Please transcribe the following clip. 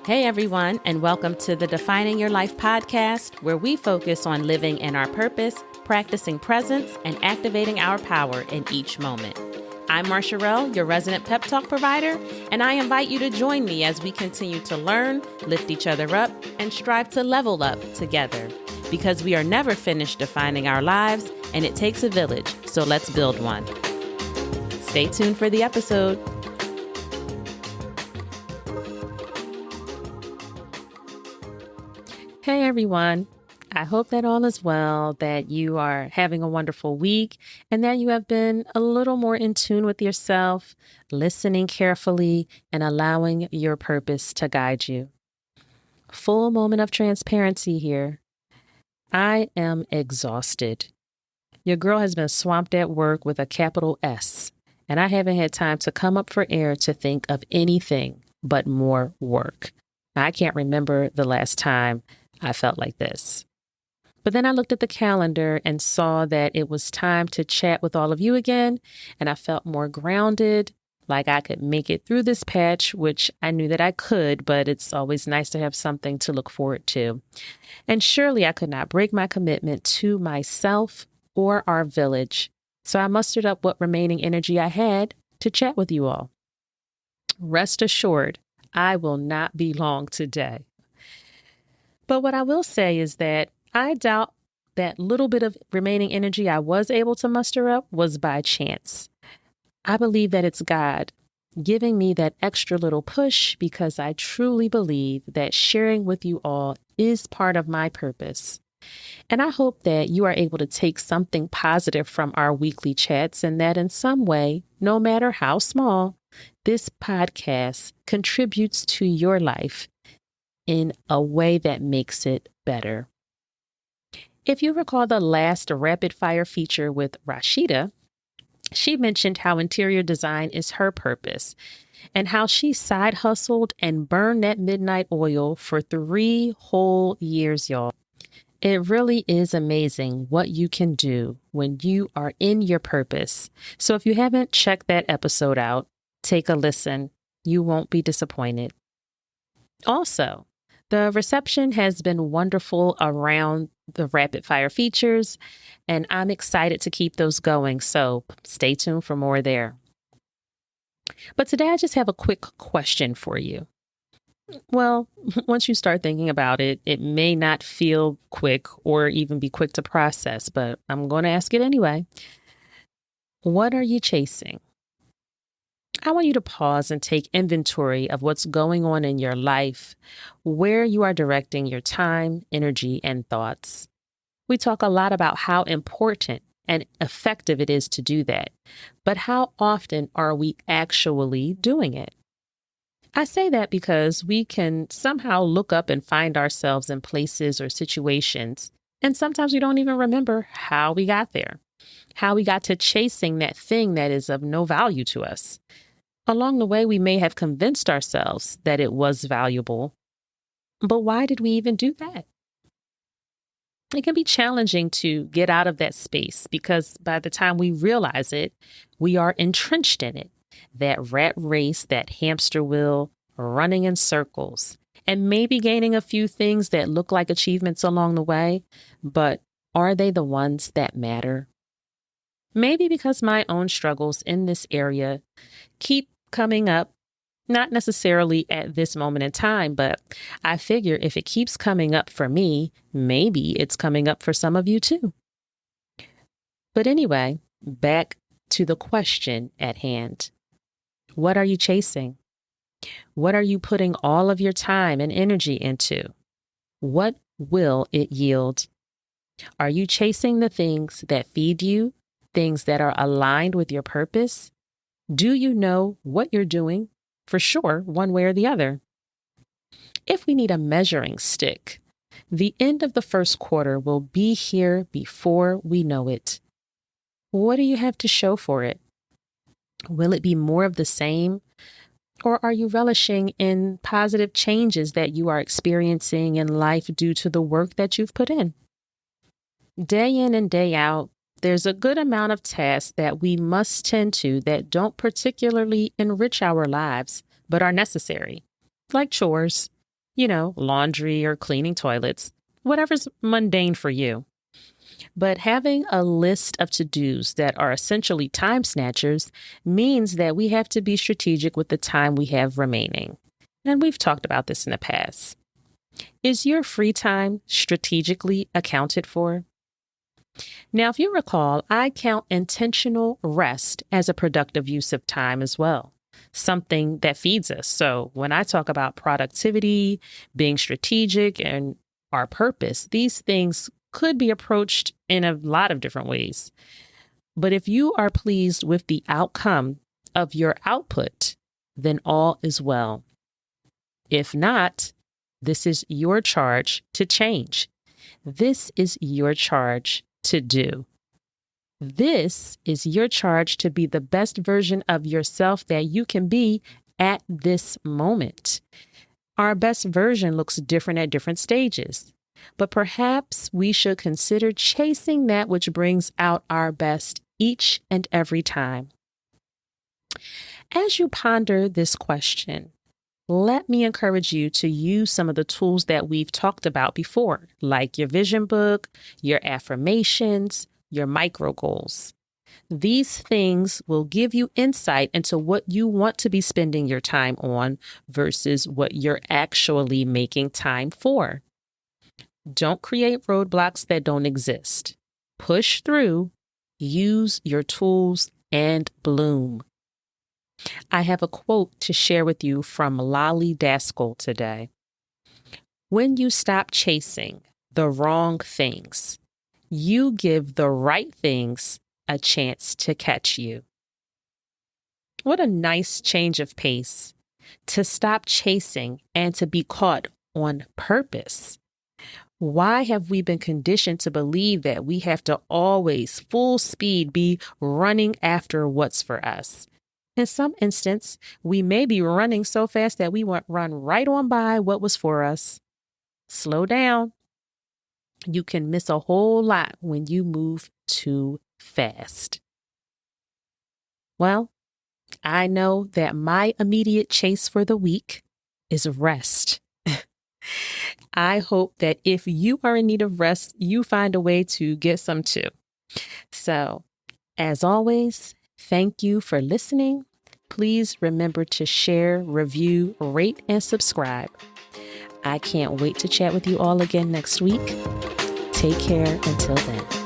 Hey everyone, and welcome to the Defining Your Life podcast, where we focus on living in our purpose, practicing presence, and activating our power in each moment. I'm Marsharelle, your resident pep talk provider, and I invite you to join me as we continue to learn, lift each other up, and strive to level up together. Because we are never finished defining our lives, and it takes a village, so let's build one. Stay tuned for the episode. Hey everyone, I hope that all is well, that you are having a wonderful week, and that you have been a little more in tune with yourself, listening carefully, and allowing your purpose to guide you. Full moment of transparency here. I am exhausted. Your girl has been swamped at work with a capital S, and I haven't had time to come up for air to think of anything but more work. I can't remember the last time I felt like this. But then I looked at the calendar and saw that it was time to chat with all of you again, and I felt more grounded, like I could make it through this patch, which I knew that I could, but it's always nice to have something to look forward to. And surely I could not break my commitment to myself or our village, so I mustered up what remaining energy I had to chat with you all. Rest assured, I will not be long today. But what I will say is that I doubt that little bit of remaining energy I was able to muster up was by chance. I believe that it's God giving me that extra little push because I truly believe that sharing with you all is part of my purpose. And I hope that you are able to take something positive from our weekly chats and that in some way, no matter how small, this podcast contributes to your life in a way that makes it better. If you recall the last rapid fire feature with Rashida, she mentioned how interior design is her purpose and how she side hustled and burned that midnight oil for 3 whole years, y'all. It really is amazing what you can do when you are in your purpose. So if you haven't checked that episode out, take a listen. You won't be disappointed. Also, the reception has been wonderful around the rapid fire features, and I'm excited to keep those going, so stay tuned for more there. But today I just have a quick question for you. Well, once you start thinking about it, it may not feel quick or even be quick to process, but I'm going to ask it anyway. What are you chasing? I want you to pause and take inventory of what's going on in your life, where you are directing your time, energy, and thoughts. We talk a lot about how important and effective it is to do that, but how often are we actually doing it? I say that because we can somehow look up and find ourselves in places or situations, and sometimes we don't even remember how we got there, how we got to chasing that thing that is of no value to us. Along the way, we may have convinced ourselves that it was valuable, but why did we even do that? It can be challenging to get out of that space because by the time we realize it, we are entrenched in it. That rat race, that hamster wheel, running in circles, and maybe gaining a few things that look like achievements along the way, but are they the ones that matter? Maybe because my own struggles in this area keep coming up, not necessarily at this moment in time, but I figure if it keeps coming up for me, maybe it's coming up for some of you too. But anyway, back to the question at hand. What are you chasing? What are you putting all of your time and energy into? What will it yield? Are you chasing the things that feed you, things that are aligned with your purpose? Do you know what you're doing? For sure, one way or the other. If we need a measuring stick, the end of the first quarter will be here before we know it. What do you have to show for it? Will it be more of the same? Or are you relishing in positive changes that you are experiencing in life due to the work that you've put in? Day in and day out, there's a good amount of tasks that we must tend to that don't particularly enrich our lives, but are necessary, like chores. laundry or cleaning toilets, whatever's mundane for you. But having a list of to-dos that are essentially time snatchers means that we have to be strategic with the time we have remaining. And we've talked about this in the past. Is your free time strategically accounted for? Now, if you recall, I count intentional rest as a productive use of time as well, something that feeds us. So when I talk about productivity, being strategic, and our purpose, these things could be approached in a lot of different ways. But if you are pleased with the outcome of your output, then all is well. If not, this is your charge to change. This is your charge to do. This is your charge to be the best version of yourself that you can be at this moment. Our best version looks different at different stages, but perhaps we should consider chasing that which brings out our best each and every time. As you ponder this question, let me encourage you to use some of the tools that we've talked about before, like your vision book, your affirmations, your micro goals. These things will give you insight into what you want to be spending your time on versus what you're actually making time for. Don't create roadblocks that don't exist. Push through, use your tools, and bloom. I have a quote to share with you from Lolly Daskell today. When you stop chasing the wrong things, you give the right things a chance to catch you. What a nice change of pace to stop chasing and to be caught on purpose. Why have we been conditioned to believe that we have to always full speed be running after what's for us? In some instance, we may be running so fast that we won't run right on by what was for us. Slow down. You can miss a whole lot when you move too fast. Well, I know that my immediate chase for the week is rest. I hope that if you are in need of rest, you find a way to get some too. So, as always, thank you for listening. Please remember to share, review, rate, and subscribe. I can't wait to chat with you all again next week. Take care until then.